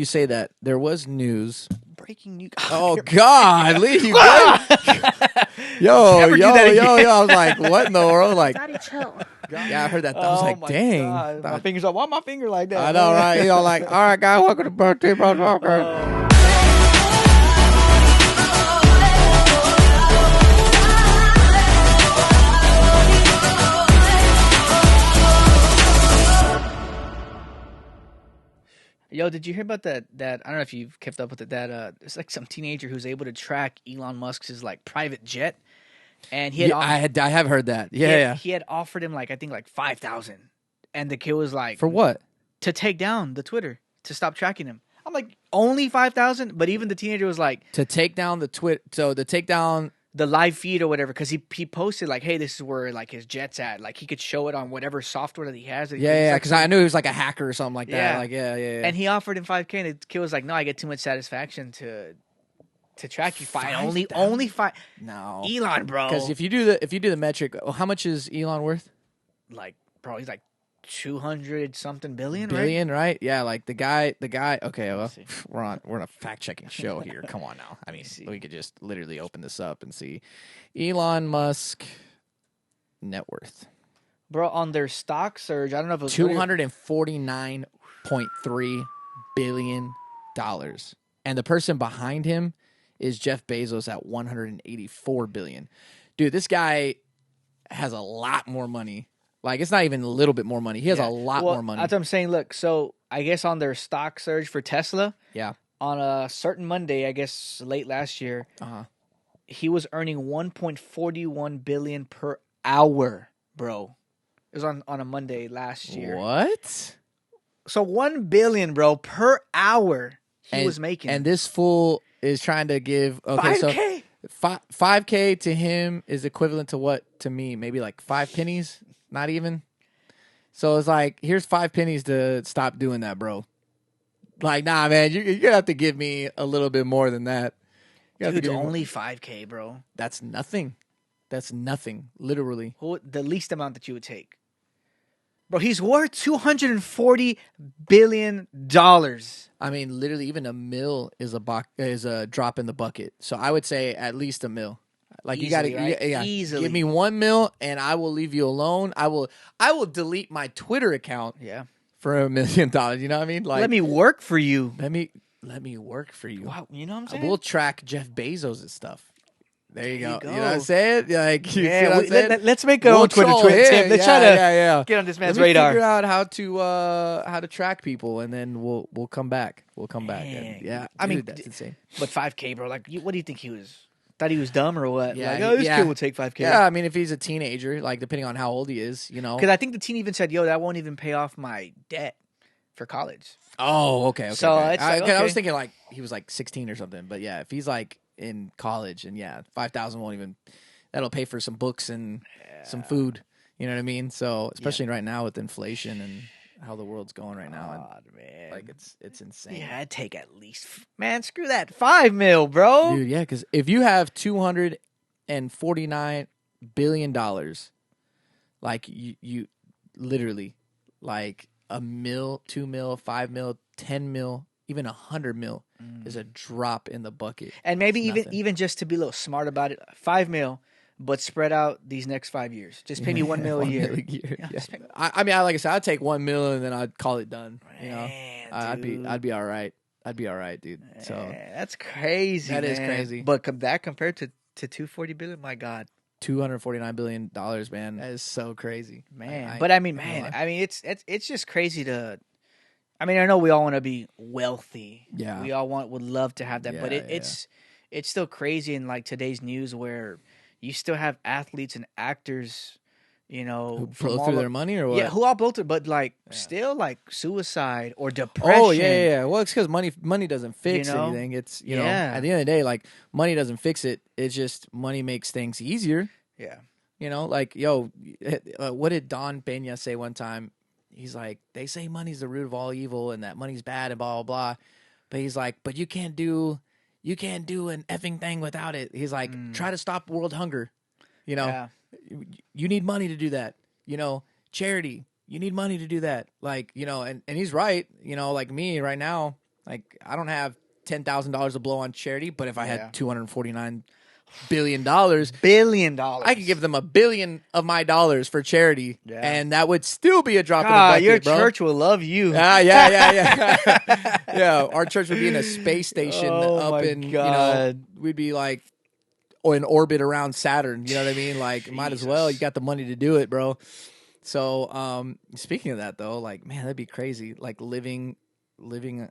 You say that there was news. Breaking news. Oh God, Lee, you good? Yo. I was like, what in the world? Like, Daddy, chill. yeah, I heard that. I was like, dang. God. My fingers up. Why my finger like that? I know, right? Like, all right, guys, welcome to Birthday Motherfucker. Yo, did you hear about that? I don't know if you've kept up with it. That it's like some teenager who's able to track Elon Musk's like private jet, and he had I have heard that. Yeah, he had offered him like I think like 5,000, and the kid was like, for what? To take down the Twitter to stop tracking him. I'm like, only 5,000, but even the teenager was like, to take down the So to take down the live feed or whatever, because he posted like, hey, this is where like his jet's at. Like he could show it on whatever software that he has. Yeah, because I knew he was like a hacker or something like that. Yeah. Like, yeah. And he offered him 5K, and the kid was like, no, I get too much satisfaction to track you. Fine, only 5. No, Elon, bro. Because if you do the metric, how much is Elon worth? Like, bro, he's like 200 something billion, right? Yeah, like the guy. Okay, well, we're on a fact checking show here. Come on now. I mean, we could just literally open this up and see Elon Musk net worth. Bro, on their stock surge, I don't know if it was $249.3 billion, and the person behind him is Jeff Bezos at $184 billion. Dude, this guy has a lot more money. Like, it's not even a little bit more money. He has a lot more money. That's what I'm saying. Look, so I guess on their stock surge for Tesla, on a certain Monday, I guess late last year, he was earning $1.41 billion per hour, bro. It was on a Monday last year. What? So $1 billion, bro, per hour he was making. And this fool is trying to give 5K? So 5K to him is equivalent to what to me? Maybe like 5 pennies? Not even. So it's like, here's 5 pennies to stop doing that, bro. Like, nah, man, you're gonna have to give me a little bit more than that. Dude, only 5K, bro. That's nothing. That's nothing, literally. The least amount that you would take. Bro, he's worth $240 billion. I mean, literally, even a mil is a drop in the bucket. So I would say at least a mil. Like, easily, you got to, right? Easily. Give me 1 mil, and I will leave you alone. I will delete my Twitter account. Yeah. For $1 million. You know what I mean? Like, let me work for you. Let me work for you. Wow, you know what I'm saying? We'll track Jeff Bezos' stuff. There you go. You know what I'm saying? Like, see what I'm saying? Let's make our own Twitter Tim. Let's try to get on this man's radar. Figure out how to track people, and then we'll come back. We'll come back. And, yeah, I mean, that's insane. But 5K, bro. Like, what do you think he was? Thought he was dumb or what? Yeah, like, this kid will take 5K. Yeah, I mean, if he's a teenager, like depending on how old he is, you know. Because I think the teen even said, "Yo, that won't even pay off my debt for college." Oh, okay. So it's like, I was thinking like he was like 16 or something, but yeah, if he's like in college, and 5,000 won't even. That'll pay for some books and some food. You know what I mean? So especially right now with inflation and how the world's going right now, God, man, like it's insane. Yeah, I'd take at least screw that 5 mil, bro. Dude, yeah, because if you have $249 billion, like you literally like a mil, 2 mil, 5 mil, 10 mil, even 100 mil is a drop in the bucket. And maybe even just to be a little smart about it, 5 mil, but spread out these next 5 years. Just pay me 1 mil a year. Yeah. I mean, like I said, I'd take 1 mil and then I'd call it done. You know, Man, I'd be all right. I'd be all right, dude. So that's crazy. That is crazy. But that compared to 240 billion, my God. $249 billion, man. That is so crazy, man. But I mean, it's just crazy to. I mean, I know we all want to be wealthy. Yeah, we all would love to have that, but it's still crazy in like today's news where you still have athletes and actors, you know, who blow through their money or what? Yeah, who all blow through, but like still like suicide or depression. Oh yeah. Well, it's because money doesn't fix anything. It's you know, at the end of the day, like money doesn't fix it. It's just money makes things easier. Yeah, you know, like what did Don Pena say one time? He's like, they say money's the root of all evil and that money's bad and blah blah blah. But he's like, but you can't do an effing thing without it. He's like, try to stop world hunger. You know, you need money to do that. You know, charity, you need money to do that. Like, you know, and he's right. You know, like me right now, Like, I don't have $10,000 to blow on charity, but if I had $249 billion, I could give them $1 billion of my dollars for charity, and that would still be a drop in the bucket, your bro. church will love you. Yeah. Our church would be in a space station up in, you know, we'd be like in orbit around Saturn. You know what I mean? Like, Jesus. Might as well. You got the money to do it, bro. So, speaking of that, though, like, man, that'd be crazy. Like living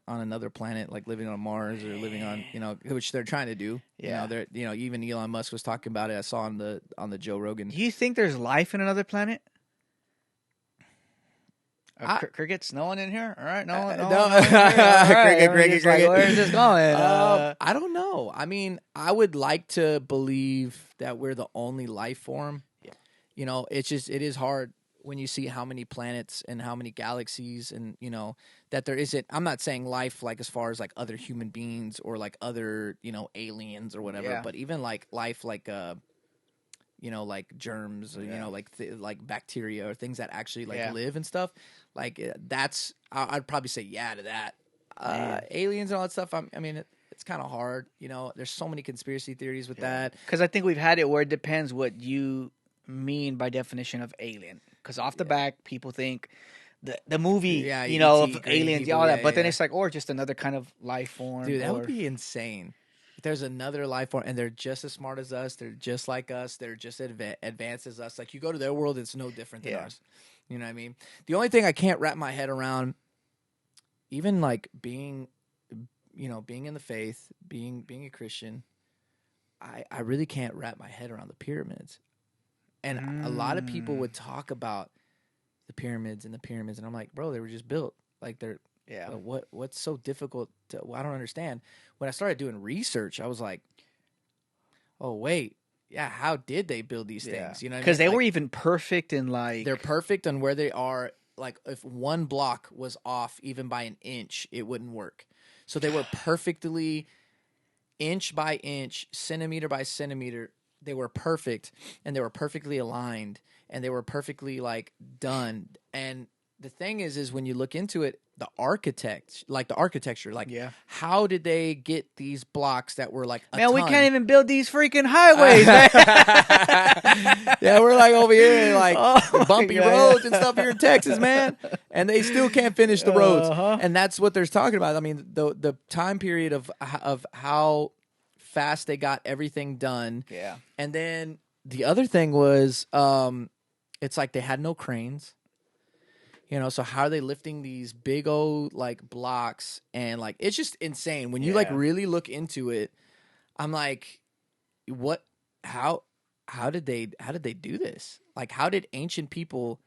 on another planet, like living on Mars or living on, you know, which they're trying to do. Yeah. You know, even Elon Musk was talking about it. I saw on the Joe Rogan. Do you think there's life in another planet? Cricket's no one in here? All right, no. Cricket. Like, where's this going? I don't know. I mean, I would like to believe that we're the only life form. Yeah. You know, it is hard when you see how many planets and how many galaxies and, you know, that there isn't. I'm not saying life like as far as like other human beings or like other, you know, aliens or whatever, but even like life like you know, like germs, or, you know, like like bacteria or things that actually like live and stuff. Like that's, I'd probably say to that. Aliens and all that stuff. I mean, it's kind of hard. You know, there's so many conspiracy theories with that. Because I think we've had it where it depends what you mean by definition of alien. Because off the back, people think the movie, you know, of aliens, people, all that. But then it's like, or just another kind of life form. Dude, that would be insane. If there's another life form and they're just as smart as us, they're just like us, they're just advanced as us. Like, you go to their world, it's no different than ours. You know what I mean? The only thing I can't wrap my head around, even like being in the faith, being a Christian, I really can't wrap my head around the pyramids. And a lot of people would talk about the pyramids, and I'm like, bro, they were just built. Like, they're what's so difficult I don't understand. When I started doing research, I was like, oh wait, how did they build these things? You know, because they were even perfect in like, they're perfect on where they are. Like, if one block was off even by an inch, it wouldn't work. So they were perfectly inch by inch, centimeter by centimeter. They were perfect, and they were perfectly aligned, and they were perfectly like done. And the thing is when you look into it, the architecture, like, how did they get these blocks that were like man, we can't even build these freaking highways, man. Yeah, we're like over here like bumpy roads and stuff here in Texas, man, and they still can't finish the roads. And that's what they're talking about. I mean, the time period of how fast they got everything done. Yeah. And then the other thing was, it's like they had no cranes. You know, so how are they lifting these big old like blocks? And like, it's just insane when you like really look into it. I'm like, what? How did they do this? Like, how did ancient people?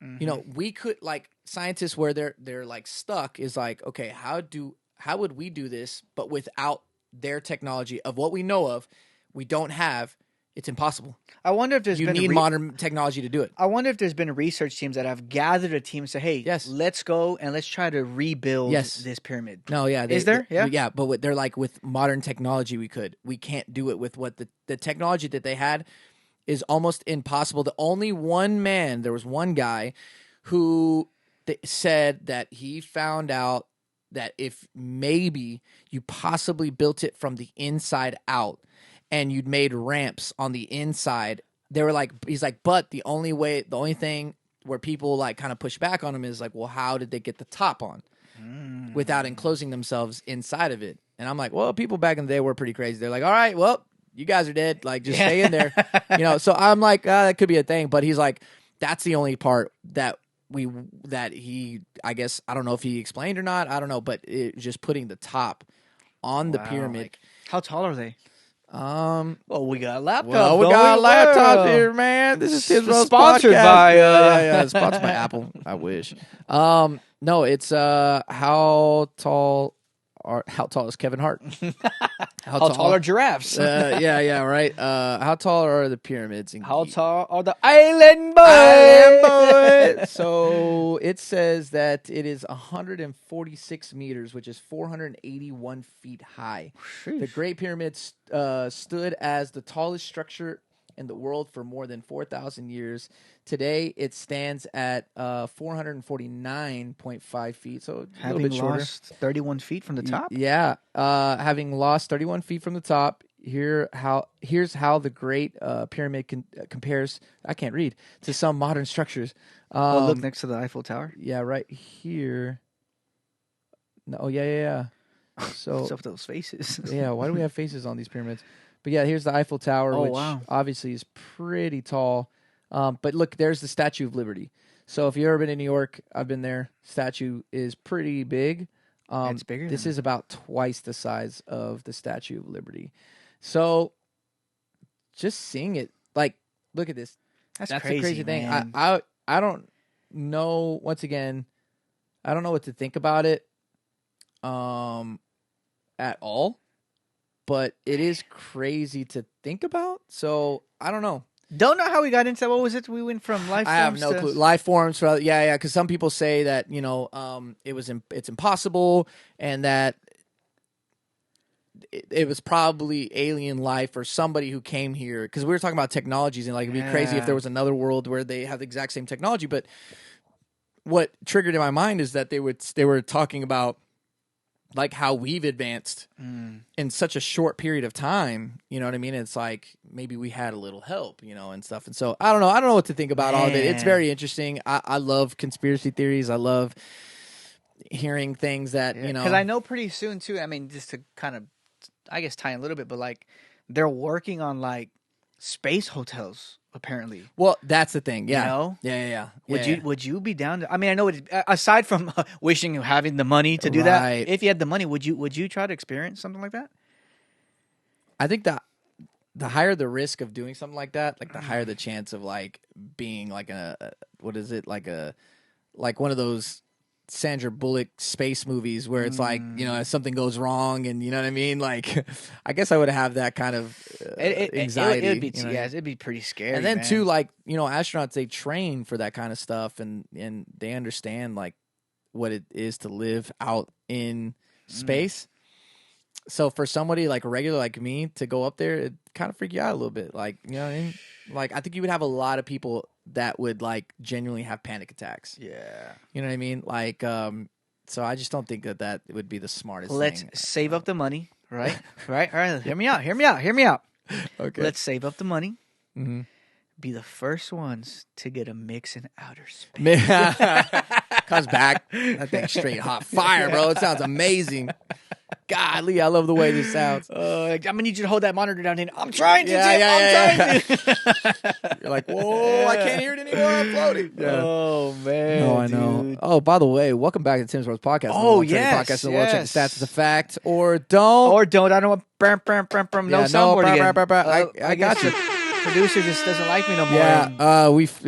You know, we could, like, scientists where they're like stuck is like, okay, how would we do this? But without their technology of what we know of, we don't have. It's impossible. I wonder if you need modern technology to do it. I wonder if there's been research teams that have gathered a team and say, hey, let's go and let's try to rebuild this pyramid. No, is there? Yeah, but they're like, with modern technology, we can't do it with what the technology that they had is almost impossible. The only there was one guy who said that he found out that if maybe you possibly built it from the inside out, and you'd made ramps on the inside, they were like, he's like, but the only thing where people like kind of push back on him is like, well, how did they get the top on without enclosing themselves inside of it? And I'm like, well, people back in the day were pretty crazy. They're like, all right, well, you guys are dead. Like, just stay in there. You know, so I'm like, that could be a thing. But he's like, that's the only part that he, I guess, I don't know if he explained or not. I don't know, but just putting the top on the pyramid. Like, how tall are they? Well, we got laptops. Well, we got laptops here, man. This is TIMS sponsored by sponsored by Apple. I wish. No, it's how tall is Kevin Hart? How tall are giraffes? Yeah, right. How tall are the pyramids? How tall are the island boys? So it says that it is 146 meters, which is 481 feet high. Sheesh. The Great Pyramid stood as the tallest structure in the world for more than 4,000 years. Today, it stands at 449.5 feet, so a little bit shorter. Lost 31 feet from the top? Yeah. Having lost 31 feet from the top, here's how the Great Pyramid compares, I can't read, to some modern structures. Look next to the Eiffel Tower? Yeah, right here. No, oh, yeah. So, what's up with those faces? Yeah, why do we have faces on these pyramids? But yeah, here's the Eiffel Tower, which obviously is pretty tall. But look, there's the Statue of Liberty. So if you've ever been in New York, I've been there. Statue is pretty big. It's bigger. This is about twice the size of the Statue of Liberty. So just seeing it, like, look at this. That's crazy, a crazy thing. I don't know. Once again, I don't know what to think about it. At all, but it is crazy to think about. So I don't know. Don't know how we got into that. What was it? We went from life forms. I have no clue. Life forms. Yeah. Because some people say that it's impossible, and that it was probably alien life or somebody who came here. Because we were talking about technologies, and like it'd be crazy if there was another world where they have the exact same technology. But what triggered in my mind is that they were talking about like how we've advanced in such a short period of time. You know what I mean? It's like maybe we had a little help, and stuff. And so I don't know. I don't know what to think about all of it. It's very interesting. I love conspiracy theories. I love hearing things that, Because I know pretty soon, too, I mean, just to kind of, I guess, tie in a little bit, but like they're working on like space hotels. Apparently, well, that's the thing. Yeah, yeah. Would you be down to? I mean, I know aside from wishing having the money to do that, if you had the money, would you try to experience something like that? I think that the higher the risk of doing something like that, like the higher the chance of like being like like one of those Sandra Bullock space movies where it's like, something goes wrong and you know what I mean? Like, I guess I would have that kind of anxiety. It'd be pretty scary. And then too, like, astronauts, they train for that kind of stuff and they understand like what it is to live out in space. So for somebody like regular like me to go up there, it kind of freak you out a little bit. Like, you know what I mean? Like, I think you would have a lot of people that would like genuinely have panic attacks. Yeah. You know what I mean? Like, so I just don't think that would be the smartest thing. Let's save up the money, right? Right? All right. Hear me out. Okay. Let's save up the money. Mm-hmm. Be the first ones to get a mix in outer space. Comes back. That thing's straight hot fire, bro. It sounds amazing. Golly, I love the way this sounds. I'm gonna need you to hold that monitor down. I'm trying to. You're like, whoa, I can't hear it anymore. I'm floating. Yeah. Oh man. No, I know. Dude. Oh, by the way, welcome back to Tim's World Podcast. Oh yes, podcast in the world. Check the stats as a fact, or don't. I don't want no soundboard again. I got you. Producer just doesn't like me no more. Yeah,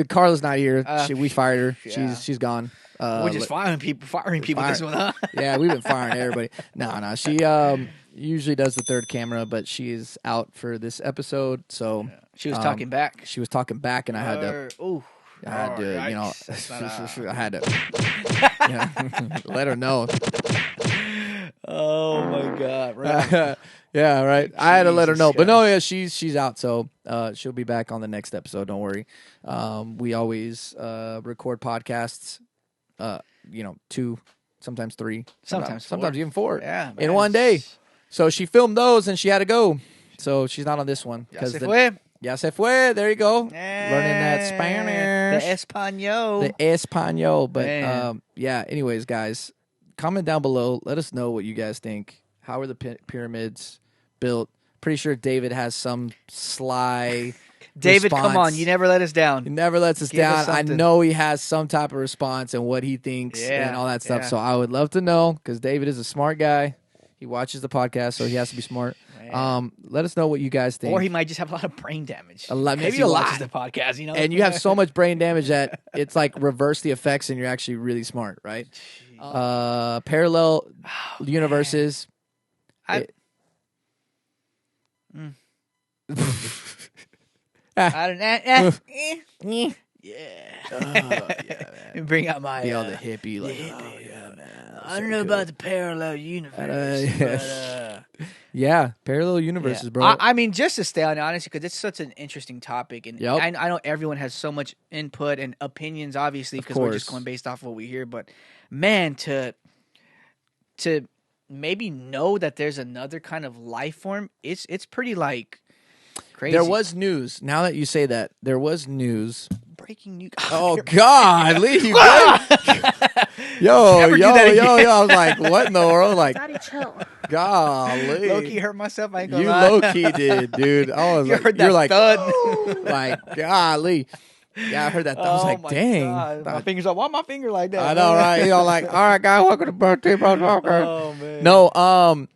Karla's not here. We fired her. Yeah. She's gone. We're just firing people this one, huh? Yeah, we've been firing everybody. No. She usually does the third camera, but she's out for this episode. So she was talking back. She was talking back, and I had to. I had to, I had to let her know. Oh my God! Right. Yeah, right. Jesus, I had to let her know, but no, yeah, she's out, so she'll be back on the next episode. Don't worry. We always record podcasts. 2, sometimes 3, sometimes even 4. Yeah, in one day. So she filmed those and she had to go. So she's not on this one. Ya se fue. Ya se fue. There you go. Learning that Spanish. The Espanol. But anyways, guys, comment down below. Let us know what you guys think. How are the pyramids built? Pretty sure David has some sly David, response. come on. You never let us down. He never lets us down. I know he has some type of response and what he thinks and all that stuff. Yeah. So I would love to know because David is a smart guy. He watches the podcast, so he has to be smart. Let us know what you guys think. Or he might just have a lot of brain damage. Maybe he watches the podcast, And you have so much brain damage that it's like reverse the effects and you're actually really smart, right? Parallel universes. I don't know. Bring out my all the hippie, like, man. I don't know about the parallel universe. Yeah, parallel universes, bro. I mean, just to stay on it, honestly, because it's such an interesting topic, and I know everyone has so much input and opinions, obviously, because we're just going based off of what we hear. But man, to maybe know that there's another kind of life form, it's pretty like crazy. There was news. Now that you say that, there was news. Breaking news. Oh God, Lee, you yo. I was like, what in the world? Like, Daddy, chill. golly, low key hurt myself. I ain't gonna you lie. low key did, dude. I was you're like, thud. like, golly. Yeah, I heard that. I was like, dang. God. My fingers up. Why my finger like that? I know, right? You're like, all right, guys, welcome to birthday, bro. Oh man. No,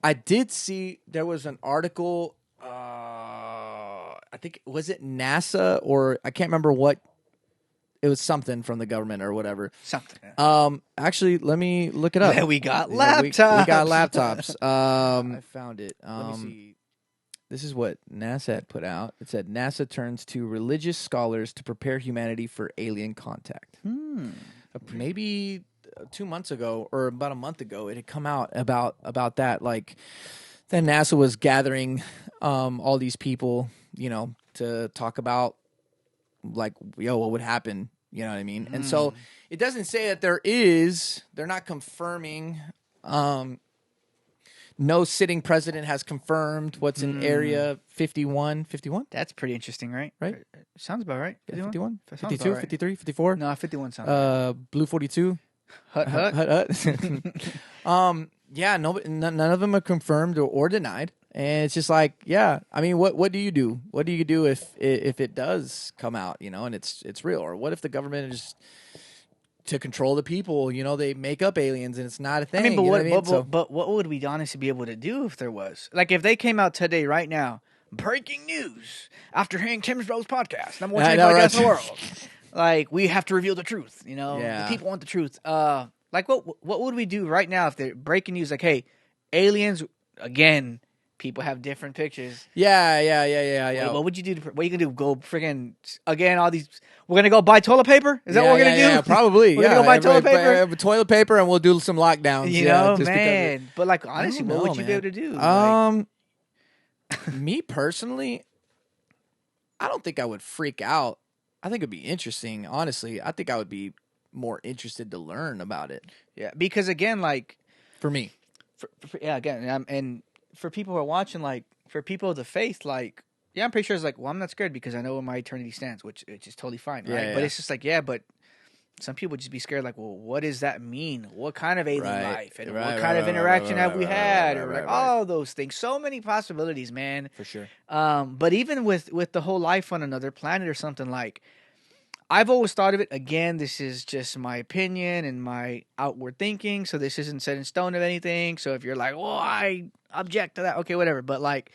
I did see there was an article. I think was it NASA or I can't remember what. It was something from the government or whatever. Something. Actually, let me look it up. Yeah, we got laptops. We got laptops. I found it. Let me see. This is what NASA had put out. It said NASA turns to religious scholars to prepare humanity for alien contact. Maybe 2 months ago or about a month ago, it had come out about that. Like, then NASA was gathering all these people, to talk about, like, what would happen, you know what I mean? And so it doesn't say that they're not confirming, no sitting president has confirmed what's in Area 51. 51? That's pretty interesting, right? Right? Sounds about right. 51? 52, 53, 54? No, 51 sounds right. Blue 42? Hut. Yeah, none of them are confirmed or denied. And it's just like, yeah, I mean, what do you do? What do you do if it does come out, and it's real? Or what if the government is to control the people, they make up aliens and it's not a thing? I mean, but what would we honestly be able to do if there was? Like, if they came out today, right now, breaking news after hearing TIMS podcast, number one podcast in the world. Like, we have to reveal the truth, The people want the truth. Like, what would we do right now if they're breaking news? Like, hey, aliens, again... People have different pictures. Yeah. What would you do? What are you gonna do? Go freaking again? All these. We're gonna go buy toilet paper. Is that what we're gonna do? Yeah, probably. We're gonna go buy toilet paper. Toilet paper, and we'll do some lockdowns. Man. But like, honestly, what would you be able to do? Me personally, I don't think I would freak out. I think it'd be interesting. Honestly, I think I would be more interested to learn about it. Yeah, because again, like for me, and. For people who are watching, like, for people of the faith, like, yeah, I'm pretty sure it's like, well, I'm not scared because I know where my eternity stands, which is totally fine, right? Yeah. But it's just like, yeah, but some people would just be scared, like, well, what does that mean? What kind of alien life? And what kind of interaction have we had? Or like all those things. So many possibilities, man. For sure. But even with the whole life on another planet or something, like, I've always thought of it, again, this is just my opinion and my outward thinking, so this isn't set in stone of anything. So if you're like, well, I object to that, okay, whatever. But, like,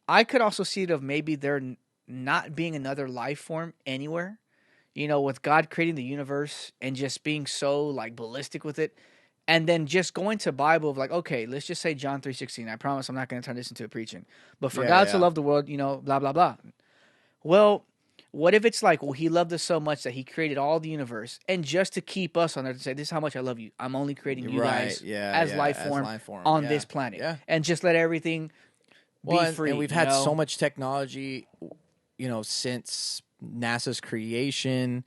I could also see it of maybe there not being another life form anywhere, with God creating the universe and just being so, like, ballistic with it. And then just going to Bible of, like, okay, let's just say John 3:16. I promise I'm not going to turn this into a preaching. But for God to love the world, blah, blah, blah. Well... what if it's like, well, he loved us so much that he created all the universe, and just to keep us on there to say, this is how much I love you. I'm only creating you guys as life form on this planet. Yeah. And just let everything be free. And we've had so much technology, since NASA's creation,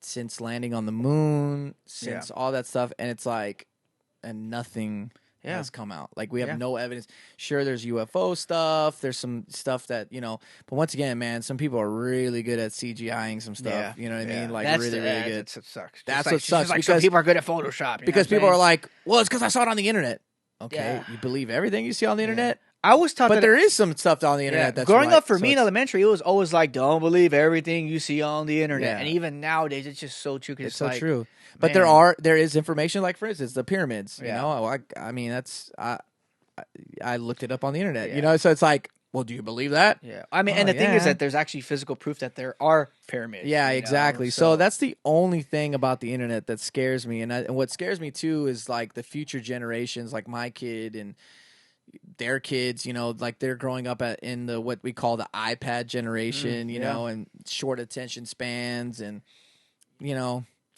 since landing on the moon, since all that stuff. And it's like, and nothing... has come out. Like, we have no evidence. Sure, there's UFO stuff. There's some stuff that, but once again, man, some people are really good at CGIing some stuff. You know what I mean? Like, that's really good. That's what sucks. That's what sucks. Like, some people are good at Photoshop. Because people are like, well, it's because I saw it on the internet. Okay, you believe everything you see on the internet? I was taught but there is some stuff on the internet that's growing up for me in elementary, it was always like, don't believe everything you see on the internet. And even nowadays, it's just so true. It's so like, true. But man. there is information, like, for instance, the pyramids. I mean, that's I looked it up on the internet. So it's like, well, do you believe that? Yeah, I mean, and the thing is that there's actually physical proof that there are pyramids. Yeah, exactly. So that's the only thing about the internet that scares me, and what scares me too is like the future generations, like my kid and their kids. Like, they're growing up in the what we call the iPad generation. And short attention spans, and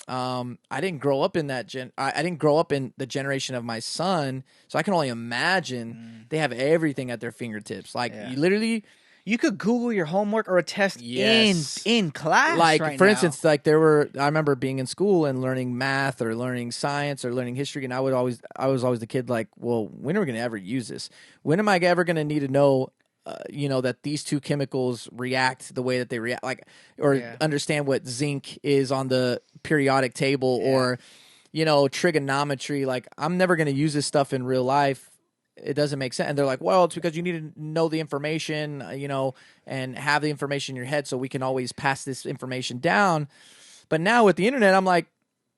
I didn't grow up in that I didn't grow up in the generation of my son, so I can only imagine they have everything at their fingertips. Like you literally, you could Google your homework or a test in class. Like right for now. instance, like I remember being in school and learning math or learning science or learning history, and I was always the kid like, well, when are we going to ever use this? When am I ever going to need to know? That these two chemicals react the way that they react, like, or understand what zinc is on the periodic table, or, trigonometry. Like, I'm never going to use this stuff in real life. It doesn't make sense. And they're like, well, it's because you need to know the information, and have the information in your head so we can always pass this information down. But now with the internet, I'm like,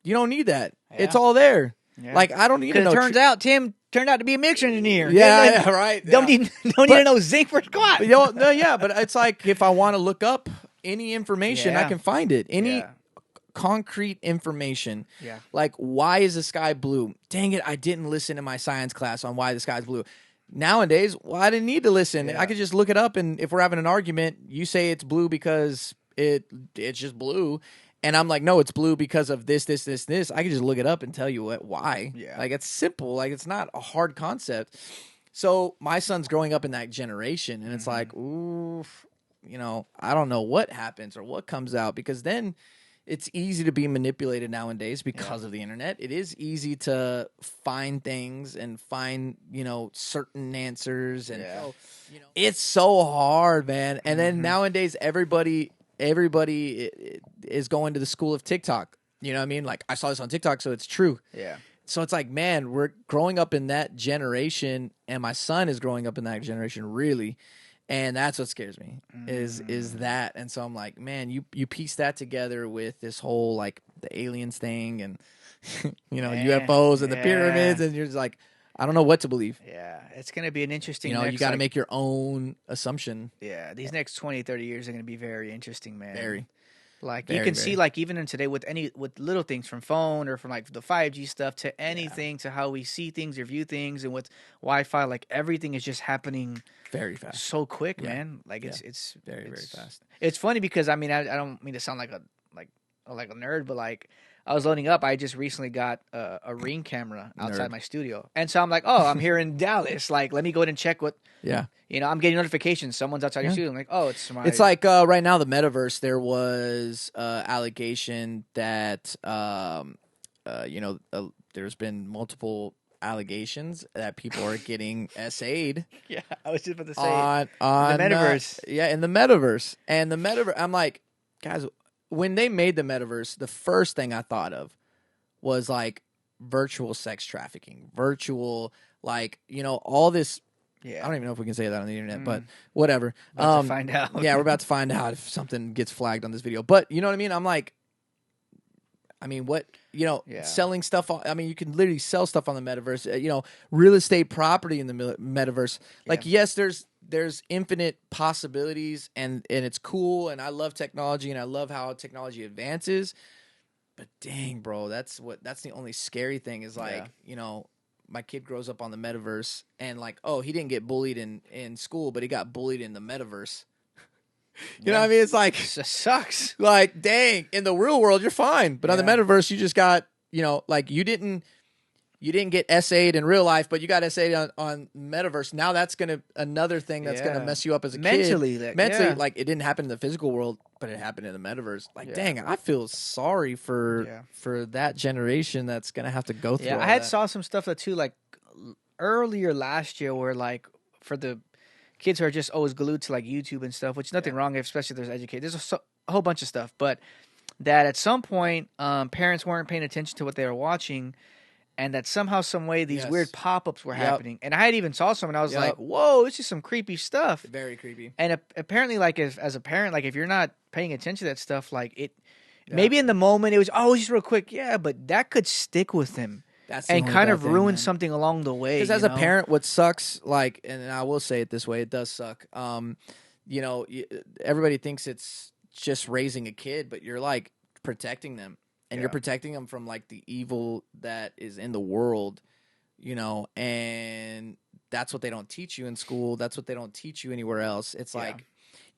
you don't need that. Yeah. It's all there. Yeah. Like, I don't even know. It turns out Tim turned out to be a mixer engineer. Yeah, right. Don't need to know zinc for squat. But it's like if I want to look up any information, I can find it. Any concrete information. Yeah. Like, why is the sky blue? Dang it, I didn't listen to my science class on why the sky's blue. Nowadays, I didn't need to listen. Yeah. I could just look it up, and if we're having an argument, you say it's blue because it's just blue. And I'm like, no, it's blue because of this. I can just look it up and tell you why. Yeah. Like, it's simple. Like, it's not a hard concept. So my son's growing up in that generation, and it's like, ooh, I don't know what happens or what comes out, because then it's easy to be manipulated nowadays because of the internet. It is easy to find things and find, certain answers. And it's so hard, man. And then nowadays, everybody is going to the school of TikTok. You know what I mean? Like, I saw this on TikTok, so it's true. Yeah. So it's like, man, we're growing up in that generation, and my son is growing up in that generation, really. And that's what scares me, is that. And so I'm like, man, you piece that together with this whole, like, the aliens thing and, UFOs and the pyramids, and you're just like, I don't know what to believe. Yeah, it's going to be an interesting you got to make your own assumption. Yeah, these next 20, 30 years are going to be very interesting, man. Very. Like, you can see, like, even in today with little things, from phone or from, like, the 5G stuff to anything, to how we see things or view things, and with Wi-Fi, like, everything is just happening very fast, so quick, man. Like, it's very fast. It's funny because, I mean, I don't mean to sound like a nerd, but, like, I was loading up. I just recently got a Ring camera outside my studio. And so I'm like, oh, I'm here in Dallas. Like, let me go ahead and check what... Yeah. I'm getting notifications. Someone's outside your studio. I'm like, oh, it's my... It's like right now, the metaverse, there was allegation that, there's been multiple allegations that people are getting SA'd. Yeah, I was just about to say on the metaverse. In the metaverse. And the metaverse, I'm like, guys... When they made the metaverse, the first thing I thought of was, like, virtual sex trafficking, virtual, like, all this. Yeah. I don't even know if we can say that on the internet, but whatever. About to find out. Yeah, we're about to find out if something gets flagged on this video. But you know what I mean? I'm like, what, selling stuff. You can literally sell stuff on the metaverse, real estate property in the metaverse. Like, yes, there's infinite possibilities, and it's cool, and I love technology, and I love how technology advances. But dang, bro, that's the only scary thing is, like, my kid grows up on the metaverse, and, like, oh, he didn't get bullied in school, but he got bullied in the metaverse. You know what I mean? It's like, it sucks. Like, dang, in the real world you're fine, but on the metaverse you just got, like, you didn't get SA'd in real life, but you got SA'd on metaverse. Now that's another thing that's gonna mess you up as a mentally, kid. Mentally, like, it didn't happen in the physical world, but it happened in the metaverse. Like, dang, I feel sorry for that generation that's gonna have to go through. Yeah, I saw some stuff that too, like earlier last year, where, like, for the kids who are just always glued to, like, YouTube and stuff, which is nothing wrong, especially if there's educated. There's a whole bunch of stuff, but that at some point, parents weren't paying attention to what they were watching, and that somehow, some way, these weird pop-ups were happening. And I had even saw some, and I was like, whoa, this is some creepy stuff. Very creepy. And apparently, like, as a parent, like, if you're not paying attention to that stuff, like, it maybe in the moment it was, oh, just real quick, but that could stick with them. And kind of ruin something along the way. Because as a parent, what sucks, like, and I will say it this way, it does suck. Everybody thinks it's just raising a kid, but you're, like, protecting them. And you're protecting them from, like, the evil that is in the world, and that's what they don't teach you in school. That's what they don't teach you anywhere else. It's like,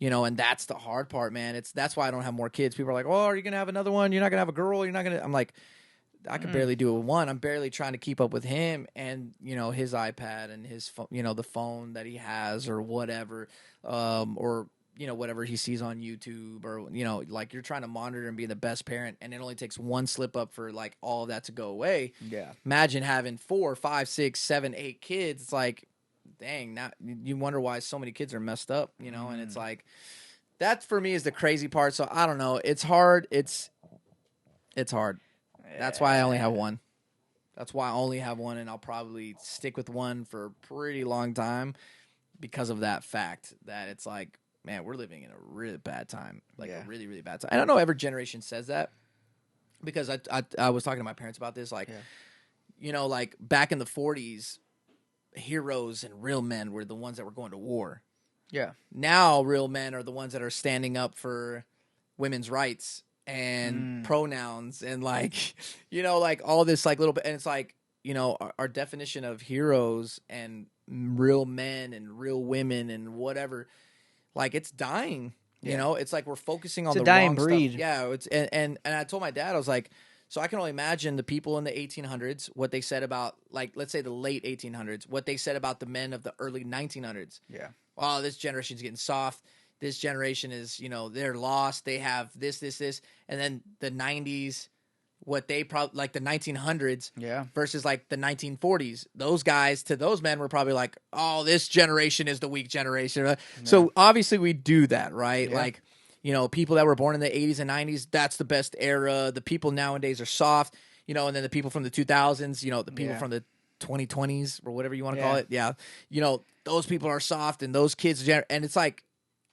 and that's the hard part, man. That's why I don't have more kids. People are like, "Oh, are you gonna have another one? You're not gonna have a girl. You're not gonna." I'm like, I could barely do it with one. I'm barely trying to keep up with him and his iPad and his the phone that he has or whatever, or whatever he sees on YouTube or like you're trying to monitor and be the best parent, and it only takes one slip up for like all of that to go away. Yeah. Imagine having 4, 5, 6, 7, 8 kids. It's like, dang, now you wonder why so many kids are messed up, and it's like that for me is the crazy part. So I don't know. It's hard. It's hard. That's why I only have one. And I'll probably stick with one for a pretty long time because of that fact that it's like, man, we're living in a really bad time, a really, really bad time. I don't know every generation says that because I was talking to my parents about this, like, like back in the 40s, heroes and real men were the ones that were going to war. Yeah. Now real men are the ones that are standing up for women's rights and pronouns and like, like all this like little bit. And it's like, our definition of heroes and real men and real women and whatever, like it's dying, it's like we're focusing on the dying wrong breed. Stuff. Yeah. It's, and I told my dad, I was like, so I can only imagine the people in the 1800s, what they said about, like, let's say the late 1800s, what they said about the men of the early 1900s. Yeah. Oh, this generation's getting soft. This generation is, they're lost. They have this. And then the 90s, what they probably, like the 1900s versus like the 1940s. Those guys, to those men, were probably like, oh, this generation is the weak generation. Yeah. So obviously we do that, right? Yeah. Like, people that were born in the 80s and 90s, that's the best era. The people nowadays are soft, and then the people from the 2000s, the people from the 2020s or whatever you want to call it. Yeah. Those people are soft and those kids, and it's like,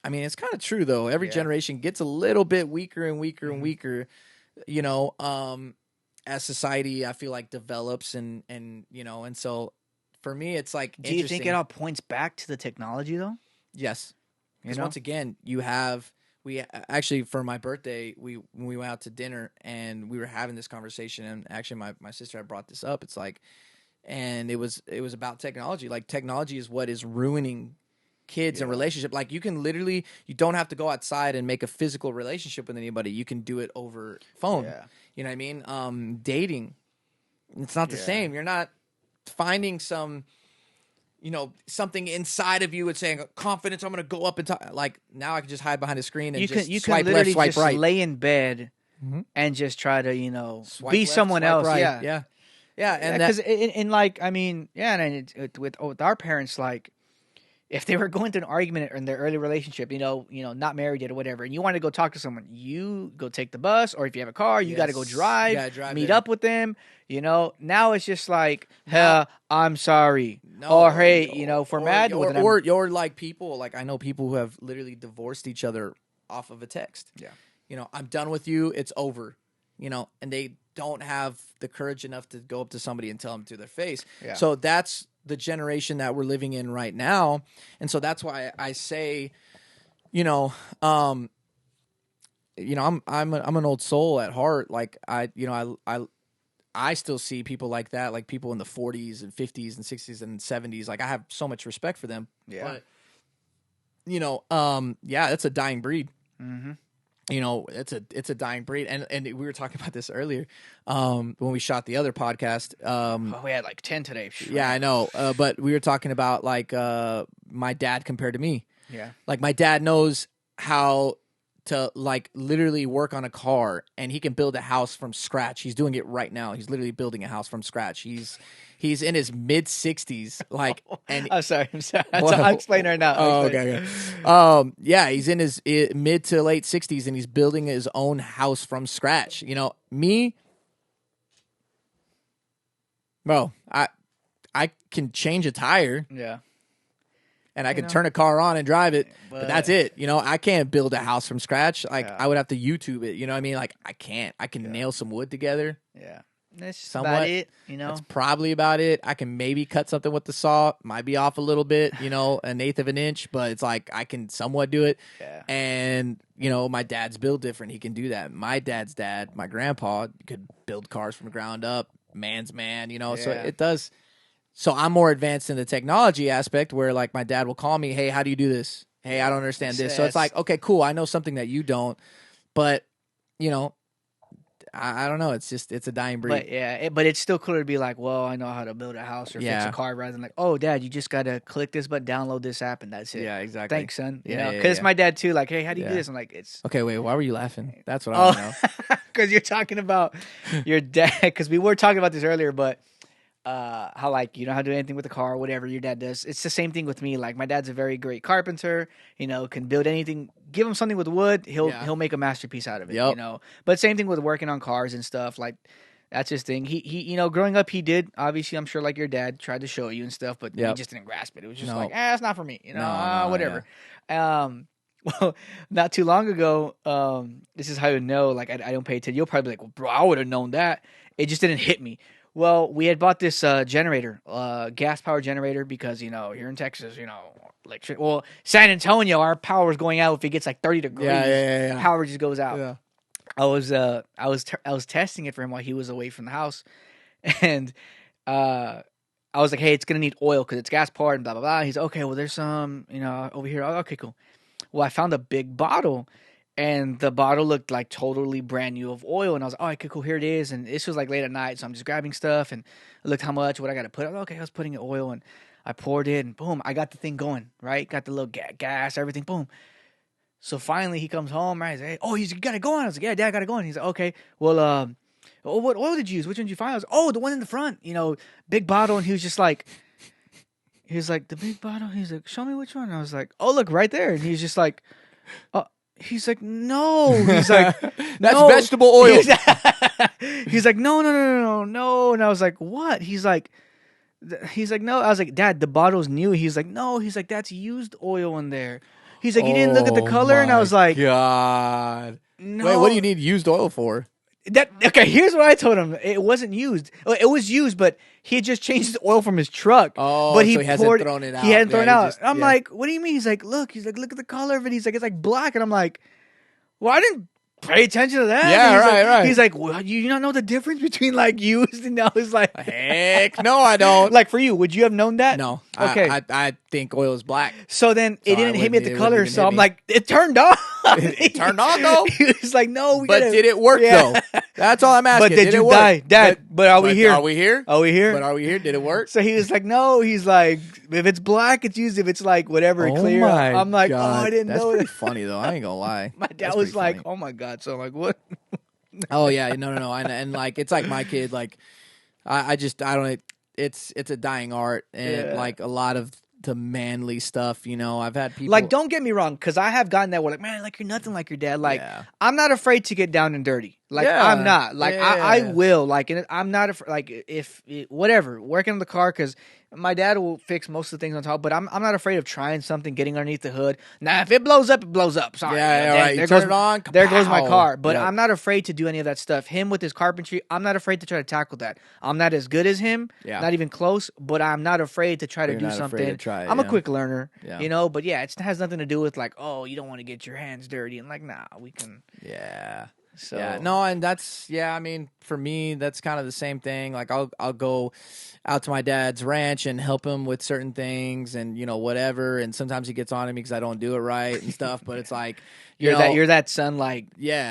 I mean, it's kind of true though. Every generation gets a little bit weaker and weaker and weaker, as society, I feel like develops and so for me, it's like, do you think it all points back to the technology though? Yes. Because once again, we actually, for my birthday, when we went out to dinner and we were having this conversation, and actually my sister had brought this up. It's like, and it was about technology. Like technology is what is ruining kids and relationship. Like you don't have to go outside and make a physical relationship with anybody. You can do it over phone. Yeah. You know what I mean? Dating, it's not the same. You're not finding some, something inside of you and saying confidence. I'm going to go up and talk. Like now, I can just hide behind a screen and you swipe can literally left, swipe just right, lay in bed and just try to swipe be left, someone else. Right. Yeah. And because in like, I mean, with our parents, like if they were going through an argument in their early relationship, not married yet or whatever, and you want to go talk to someone, you go take the bus, or if you have a car, you got to go drive, meet up with them. Now it's just like, I'm sorry, or hey, if we're mad with them, or you're like people, like I know people who have literally divorced each other off of a text. Yeah, I'm done with you, it's over. And they don't have the courage enough to go up to somebody and tell them to their face. Yeah. So that's the generation that we're living in right now. And so that's why I say, I'm an old soul at heart. Like I still see people like that, like people in the 40s and 50s and 60s and 70s. Like I have so much respect for them. Yeah. But, that's a dying breed. Mm-hmm. It's a dying breed, and we were talking about this earlier when we shot the other podcast. We had like 10 today. Yeah, I know, but we were talking about like my dad compared to me. Yeah, like my dad knows how to like literally work on a car, and he can build a house from scratch. He's doing it right now. He's literally building a house from scratch. He's in his mid 60s, like, and I'm sorry. I'll explain right now. Okay. He's in his mid to late 60s, and he's building his own house from scratch. Me, bro, I can change a tire. Yeah. And I can turn a car on and drive it, but that's it. I can't build a house from scratch. Like I would have to YouTube it. You know what I mean? Like I can't. I can nail some wood together. Yeah. That's somewhat about it, That's probably about it. I can maybe cut something with the saw. Might be off a little bit, an eighth of an inch, but it's like I can somewhat do it. Yeah. And, my dad's built different. He can do that. My dad's dad, my grandpa, could build cars from the ground up. Man's man, so it does. So I'm more advanced in the technology aspect where like my dad will call me, hey, how do you do this? hey, I don't understand this. So it's like, okay, cool. I know something that you don't, but you know, I don't know. It's a dying breed. But yeah, but it's still cooler to be like, well, I know how to build a house or fix a car, rather than like, oh, Dad, you just gotta click this button, download this app, and that's it. Yeah, exactly. Thanks, son. You know, because it's my dad too. Like, hey, how do you do this? I'm like, it's okay. Wait, why were you laughing? That's what I want to know. Because you're talking about your dad. Because we were talking about this earlier, but how like you know how to do anything with the car, whatever your dad does. It's the same thing with me. Like my dad's a very great carpenter. You know, can build anything. Give him something with wood, he'll make a masterpiece out of it. You know, but same thing with working on cars and stuff. Like that's his thing. He you know, growing up he did obviously. I'm sure like your dad tried to show you and stuff, but he just didn't grasp it. It was just like, it's not for me. You know, whatever. Yeah. Well, not too long ago, this is how you know. Like I don't pay attention. You'll probably be like, well, bro, I would have known that. It just didn't hit me. Well, we had bought this generator, gas power generator, because you know here in Texas, you know, electric. Well, San Antonio, our power is going out if it gets like 30 degrees. Yeah. Power just goes out. Yeah. I was testing it for him while he was away from the house, and I was like, hey, it's gonna need oil because it's gas powered and blah blah blah. He's okay. Well, there's some, you know, over here. Oh, okay, cool. Well, I found a big bottle. And the bottle looked like totally brand new of oil. And I was like, oh, okay, cool, here it is. And this was like late at night. So I'm just grabbing stuff and I looked how much, what I got to put. Okay, I was putting in oil and I poured it and boom, I got the thing going, right? Got the little gas, everything, boom. So finally he comes home, right? He's like, hey, oh, you got to go on. I was like, yeah, Dad, got to go on. He's like, okay, well, what oil did you use? Which one did you find? I was like, oh, the one in the front, you know, big bottle. And he was like, the big bottle? He's like, show me which one. And I was like, oh, look, right there. And he's just like, oh. He's like, no. He's like, that's vegetable oil. He's like, no. And I was like, what? He's like, no. I was like, Dad, the bottle's new. He's like, no. He's like, that's used oil in there. He's like, you didn't look at the color? And I was like, God. No. Wait, what do you need used oil for? Okay, here's what I told him. It wasn't used. It was used, but he had just changed the oil from his truck. Oh, but so he hasn't thrown it out. He hadn't thrown it out. I'm like, what do you mean? He's like, look at the color of it. He's like, it's like black. And I'm like, well, I didn't pay attention to that. Yeah, right. He's like, well, you not know the difference between like used and I was like, heck no, I don't. Like for you, would you have known that? No. Okay. I think oil is black. So then it didn't hit me at the color. So I'm like, it turned on. It turned on though. He was like, no, did it work though? That's all I'm asking. But did you die, Dad? But are we here? Are we here? Are we here? But are we here? Did it work? So he was like, no. He's like, if it's black, it's used. If it's like whatever, clear. I'm like, God. Oh, I didn't know. That's pretty funny though. I ain't gonna lie. My dad was like, funny. Oh my God. So I'm like, what? Oh yeah, no. And like, it's like my kid. Like, I don't. It's a dying art, and like a lot of the manly stuff, you know. I've had people like, don't get me wrong, because I have gotten that where like, man, like you're nothing like your dad. Like, I'm not afraid to get down and dirty. Like, I'm not. Like, I will. Like, and I'm not afraid. Like, if whatever, working on the car, because my dad will fix most of the things on top. But I'm not afraid of trying something, getting underneath the hood. Now, if it blows up, it blows up. Sorry, right. There goes it on. There goes my car. But I'm not afraid to do any of that stuff. Him with his carpentry, I'm not afraid to try to tackle that. I'm not as good as him. Not even close. But I'm not afraid to try to do something. I'm a quick learner, you know. But yeah, it has nothing to do with like, oh, you don't want to get your hands dirty, and like, nah, we can. Yeah. So no, and that's I mean, for me, that's kind of the same thing. Like I'll go out to my dad's ranch and help him with certain things, and you know whatever. And sometimes he gets on me because I don't do it right and stuff. But it's like you're that son, like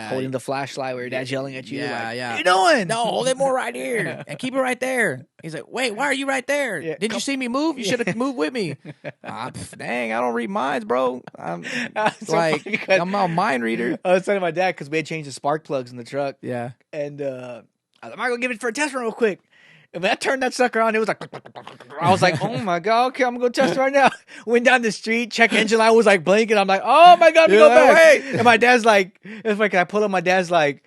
holding the flashlight where your dad's yelling at you. Like, what are you doing? No, hold it more right here and keep it right there. He's like, wait, why are you right there? Did you see me move? You should have moved with me. Dang, I don't read minds, bro. I'm like, I'm a mind reader. I was telling my dad because we had changed the spark plugs in the truck. Yeah. And I was like, Michael, give it for a test run real quick. And when I turned that sucker on, it was like, I was like, oh my God, okay, I'm going to go test it right now. Went down the street, check engine light was like blinking. I'm like, oh my God, we go back. Wait. And my dad's like, it's like, I pull up, my dad's like,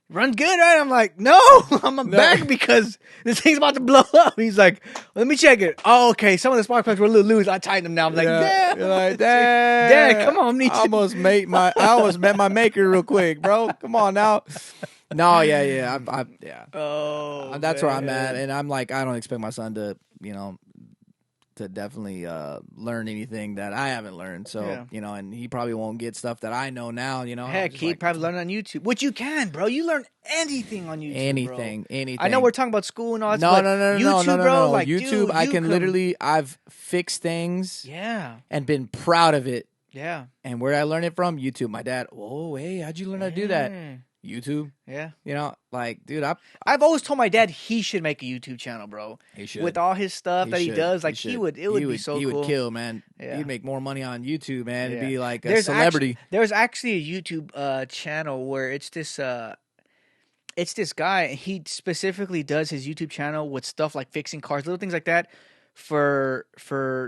run good, right? I'm like, no, I'm back because this thing's about to blow up. He's like, let me check it. Oh, okay. Some of the spark plugs were a little loose. I tightened them now. I'm like, Dad. You're like, Dad, come on. I almost met my maker real quick, bro. Come on now. No, yeah. Oh, that's where I'm at. And I'm like, I don't expect my son to, you know, to definitely learn anything that I haven't learned. So, you know, and he probably won't get stuff that I know now, you know. Heck, he probably learned on YouTube, which you can, bro. You learn anything on YouTube, anything. I know we're talking about school and all that stuff. YouTube, bro. Like, YouTube, dude, I can literally, I've fixed things. Yeah. And been proud of it. Yeah. And where did I learn it from? YouTube. My dad, oh, hey, how'd you learn how to do that? YouTube. Yeah. You know, like, dude, I've always told my dad he should make a YouTube channel, bro. He should. With all his stuff he does, like it would be so cool. He would kill, man. Yeah. He'd make more money on YouTube, man. Yeah. It'd be like a celebrity. There's actually a YouTube channel where it's this guy. He specifically does his YouTube channel with stuff like fixing cars, little things like that, for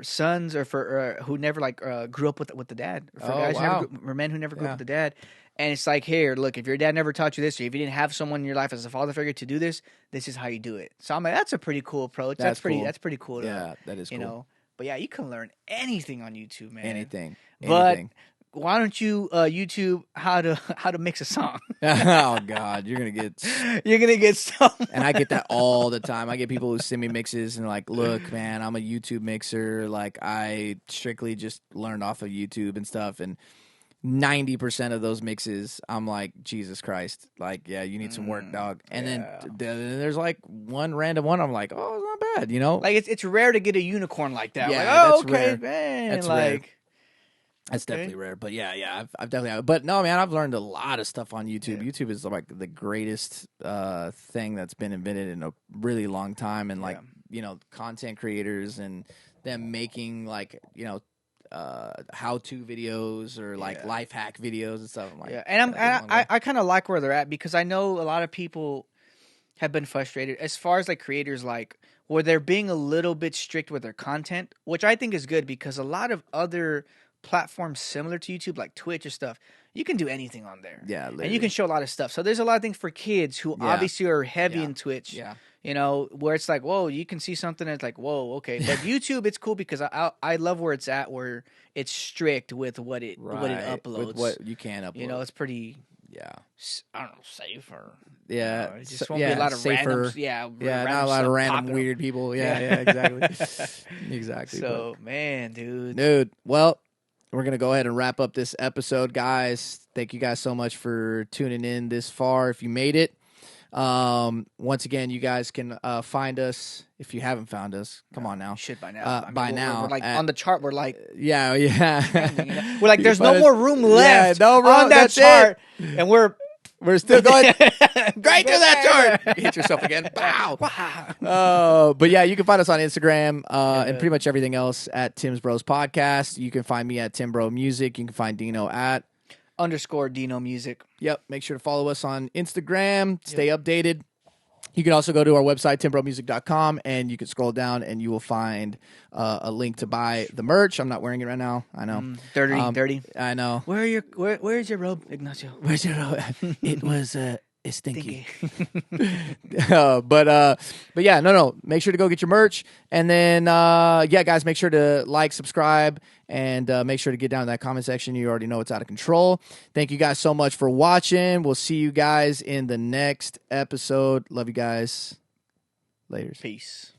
sons or for who never like grew up with the dad, for guys for men who never grew up with the dad. And it's like, here, look, if your dad never taught you this, or if you didn't have someone in your life as a father figure to do this, this is how you do it. So I'm like, that's a pretty cool approach. That's pretty cool. Yeah, that is cool. You know, but yeah, you can learn anything on YouTube, man. Anything. But why don't you YouTube how to mix a song? Oh God, you're gonna get some. And I get that all the time. I get people who send me mixes and like, look, man, I'm a YouTube mixer. Like I strictly just learned off of YouTube and stuff, and 90% of those mixes, I'm like, Jesus Christ, like, yeah, you need some work, dog. And then there's like one random one, I'm like, oh, it's not bad, you know? Like it's rare to get a unicorn like that. Yeah, like, oh, that's okay, rare. man. That's like, rare. That's definitely rare, but yeah, I've definitely. But no, man, I've learned a lot of stuff on YouTube. Yeah. YouTube is like the greatest thing that's been invented in a really long time, and like you know, content creators and them making like you know. How-to videos or like life hack videos and stuff. I'm like, and I kind of like where they're at because I know a lot of people have been frustrated as far as like creators like where they're being a little bit strict with their content, which I think is good because a lot of other platforms similar to YouTube like Twitch or stuff, you can do anything on there. Yeah, literally. And you can show a lot of stuff. So there's a lot of things for kids who obviously are heavy in Twitch. Yeah. You know, where it's like, whoa, you can see something that's like, whoa, okay. But YouTube, it's cool because I love where it's at, where it's strict with what it uploads. With what you can upload. You know, it's pretty, I don't know, safe or... Yeah, it just won't be a lot of safer. random, not a lot of random weird people. Yeah, exactly. Exactly. So, man, Dude, well, we're going to go ahead and wrap up this episode, guys. Thank you guys so much for tuning in this far if you made it. Once again, you guys can find us if you haven't found us. Come on now, you should by now. Now, we're like on the chart. We're like, yeah. We're like, there's no more room left on that chart, and we're still going right to that chart. Hit yourself again. Wow. But yeah, you can find us on Instagram and pretty much everything else at Tim's Bros Podcast. You can find me at Tim Bro Music. You can find Dino at _Dino Music. Yep. Make sure to follow us on Instagram. Stay updated. You can also go to our website, timbromusic.com, and you can scroll down and you will find a link to buy the merch. I'm not wearing it right now. I know. Dirty. I know. Where's your robe, Ignacio? Where's your robe? It was stinky. But yeah, no. Make sure to go get your merch. And then, guys, make sure to like, subscribe, and make sure to get down to that comment section. You already know it's out of control. Thank you guys so much for watching. We'll see you guys in the next episode. Love you guys. Laters. Peace.